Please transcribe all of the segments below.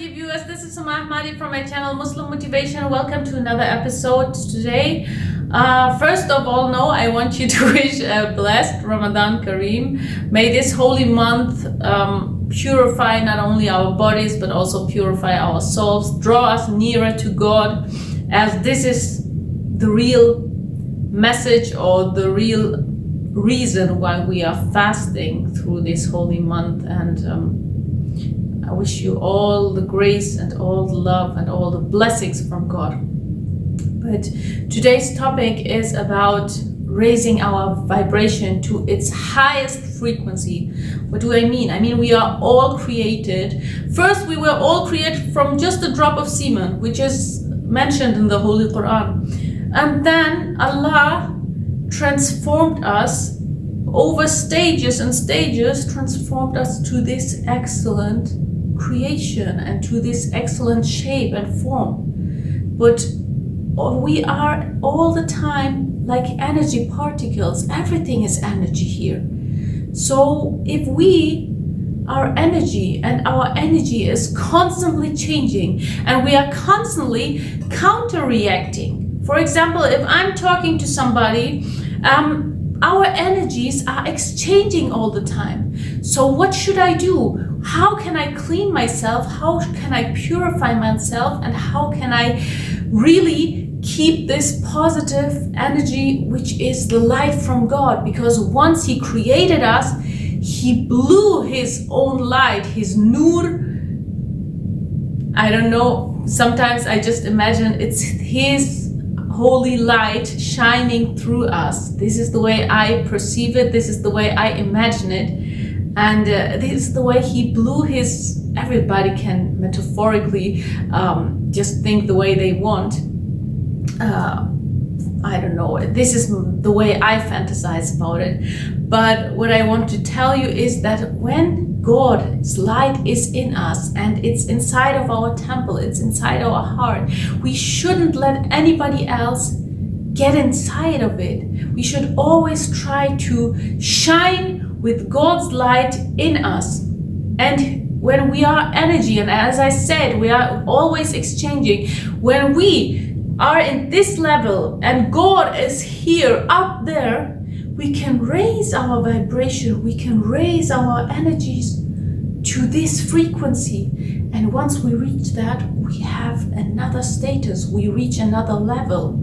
dear viewers, this is Salam from my channel Muslim Motivation. Welcome to another episode today. First of all, I want you to wish a blessed Ramadan Kareem. May this holy month purify not only our bodies but also purify our souls, draw us nearer to God, as this is the real message or the real reason why we are fasting through this holy month. And I wish you all the grace and all the love and all the blessings from God. But today's topic is about raising our vibration to its highest frequency. What do I mean? I mean, we are all created. First, we were all created from just a drop of semen, which is mentioned in the Holy Quran. And then Allah transformed us over stages and stages, transformed us to this excellent creation and to this excellent shape and form. But we are all the time like energy particles. Everything is energy here. So if we are energy and our energy is constantly changing and we are constantly counter-reacting. For example, if I'm talking to somebody, our energies are exchanging all the time. So what should I do? How can I clean myself? How can I purify myself? And how can I really keep this positive energy, which is the light from God? Because once He created us, He blew His own light, His nur. I don't know, sometimes I just imagine it's His holy light shining through us. This is the way I perceive it. This is the way I imagine it. And this is the way He blew His, everybody can metaphorically just think the way they want. I don't know, this is the way I fantasize about it. But what I want to tell you is that when God's light is in us and it's inside of our temple, it's inside our heart, we shouldn't let anybody else get inside of it. We should always try to shine with God's light in us. And when we are energy, and as I said, we are always exchanging, when we are in this level and God is here up there, we can raise our vibration, we can raise our energies to this frequency. And once we reach that, we have another status, we reach another level.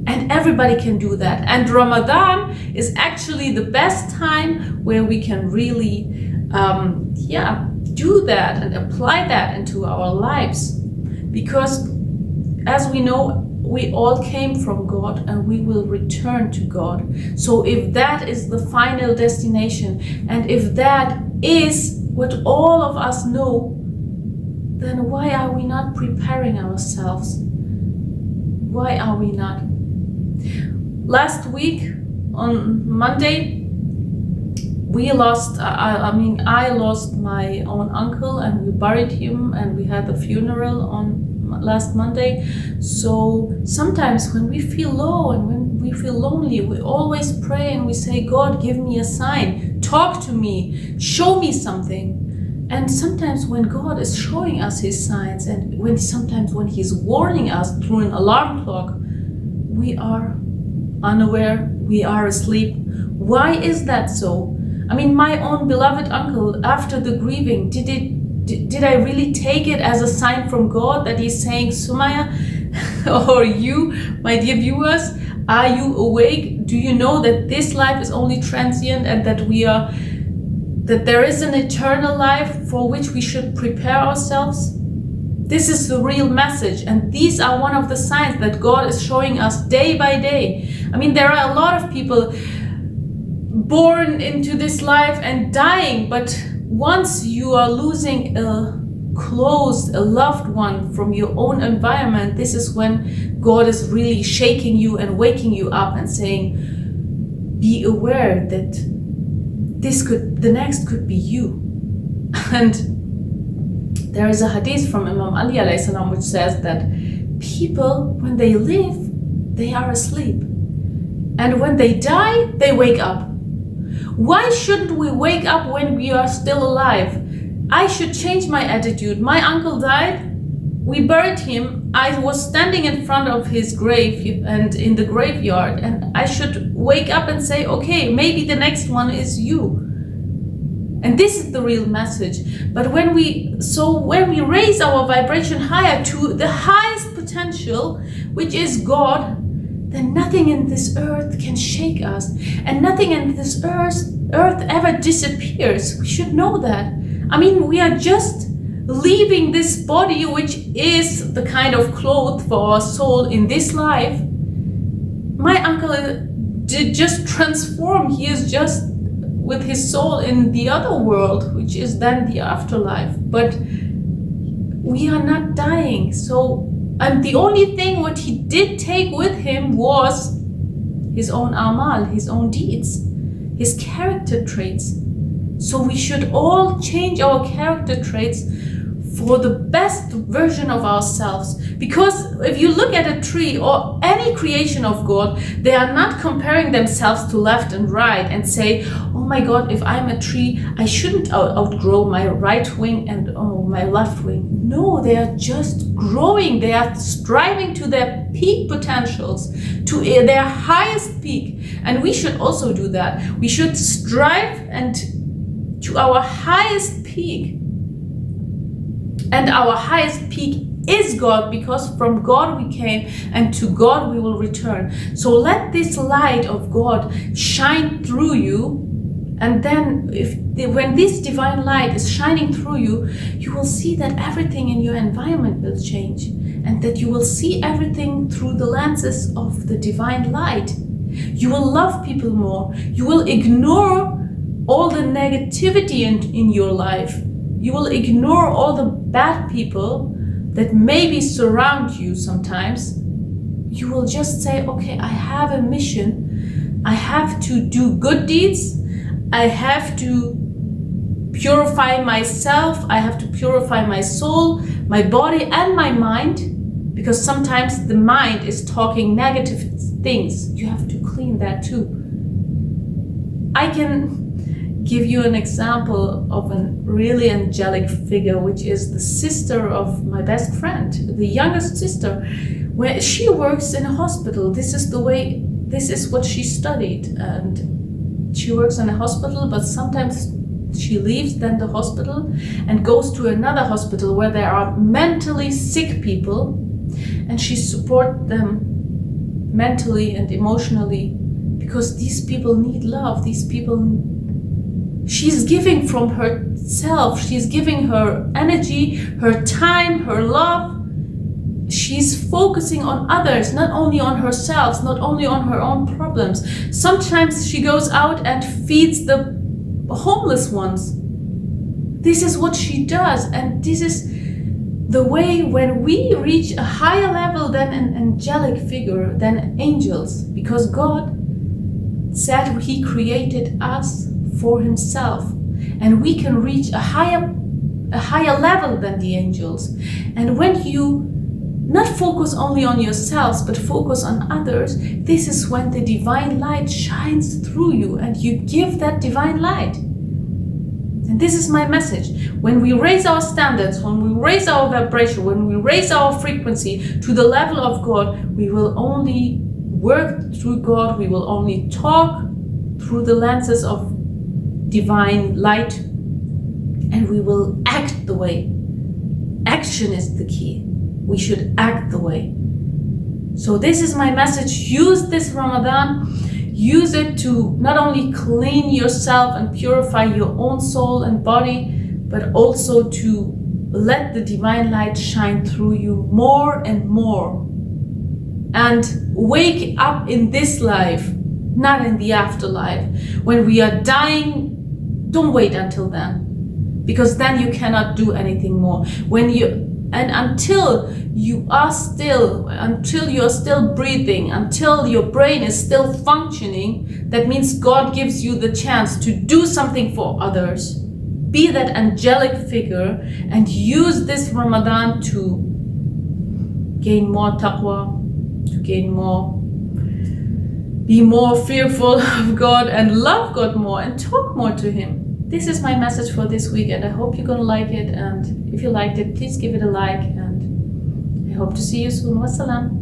And everybody can do that. And Ramadan is actually the best time where we can really do that and apply that into our lives. Because as we know, we all came from God and we will return to God. So if that is the final destination, and if that is what all of us know, then why are we not preparing ourselves? Why are we not? Last week on Monday, I lost my own uncle and we buried him and we had the funeral on last Monday. So sometimes when we feel low and when we feel lonely, we always pray and we say, God, give me a sign, talk to me, show me something. And sometimes when God is showing us His signs and sometimes when He's warning us through an alarm clock, we are unaware, we are asleep. Why is that so? I mean, my own beloved uncle, after the grieving, did I really take it as a sign from God that He's saying, Sumaya, or you, my dear viewers, are you awake? Do you know that this life is only transient and that there is an eternal life for which we should prepare ourselves? This is the real message, and these are one of the signs that God is showing us day by day. I mean, there are a lot of people born into this life and dying, but once you are losing a loved one from your own environment, this is when God is really shaking you and waking you up and saying, be aware that the next could be you. And there is a hadith from Imam Ali alayhi salam which says that people, when they live, they are asleep. And when they die, they wake up. Why shouldn't we wake up when we are still alive? I should change my attitude. My uncle died. We buried him. I was standing in front of his grave and in the graveyard, and I should wake up and say, okay, maybe the next one is you. And this is the real message. But when we raise our vibration higher to the highest potential, which is God, then nothing in this earth can shake us, and nothing in this earth ever disappears. We should know that. I mean, we are just leaving this body, which is the kind of clothes for our soul in this life. My uncle did just transform. He is just with his soul in the other world, which is then the afterlife. But we are not dying. So, and the only thing what he did take with him was his own amal, his own deeds, his character traits. So we should all change our character traits for the best version of ourselves. Because if you look at a tree or any creation of God, they are not comparing themselves to left and right and say, oh my God, if I'm a tree, I shouldn't outgrow my right wing and my left wing. No, they are just growing. They are striving to their peak potentials, to their highest peak. And we should also do that. We should strive and to our highest peak. And our highest peak is God, because from God we came and to God we will return. So let this light of God shine through you. And then when this divine light is shining through you, you will see that everything in your environment will change. And that you will see everything through the lenses of the divine light. You will love people more. You will ignore all the negativity in your life. You will ignore all the bad people that maybe surround you sometimes. You will just say, okay, I have a mission. I have to do good deeds. I have to purify myself. I have to purify my soul, my body, and my mind. Because sometimes the mind is talking negative things. You have to clean that too. I can give you an example of a really angelic figure, which is the sister of my best friend, the youngest sister, where she works in a hospital. This is what she studied, and she works in a hospital, but sometimes she leaves then the hospital and goes to another hospital where there are mentally sick people, and she supports them mentally and emotionally, because these people need love. She's giving from herself. She's giving her energy, her time, her love. She's focusing on others, not only on herself, not only on her own problems. Sometimes she goes out and feeds the homeless ones. This is what she does, and this is the way when we reach a higher level than an angelic figure, than angels, because God said He created us for Himself, and we can reach a higher level than the angels. And when you not focus only on yourselves but focus on others, this is when the divine light shines through you and you give that divine light. And this is my message. When we raise our standards, when we raise our vibration, when we raise our frequency to the level of God, we will only work through God, we will only talk through the lenses of divine light, and we will act the way. Action is the key. We should act the way. So this is my message. Use this Ramadan. Use it to not only clean yourself and purify your own soul and body, but also to let the divine light shine through you more and more. And wake up in this life, not in the afterlife. When we are dying, don't wait until then, because then you cannot do anything more. Until you are still breathing, until your brain is still functioning, that means God gives you the chance to do something for others. Be that angelic figure and use this Ramadan to gain more taqwa, be more fearful of God and love God more and talk more to Him. this is my message for this week, and I hope you're gonna like it. And if you liked it, please give it a like, and I hope to see you soon. Wassalam.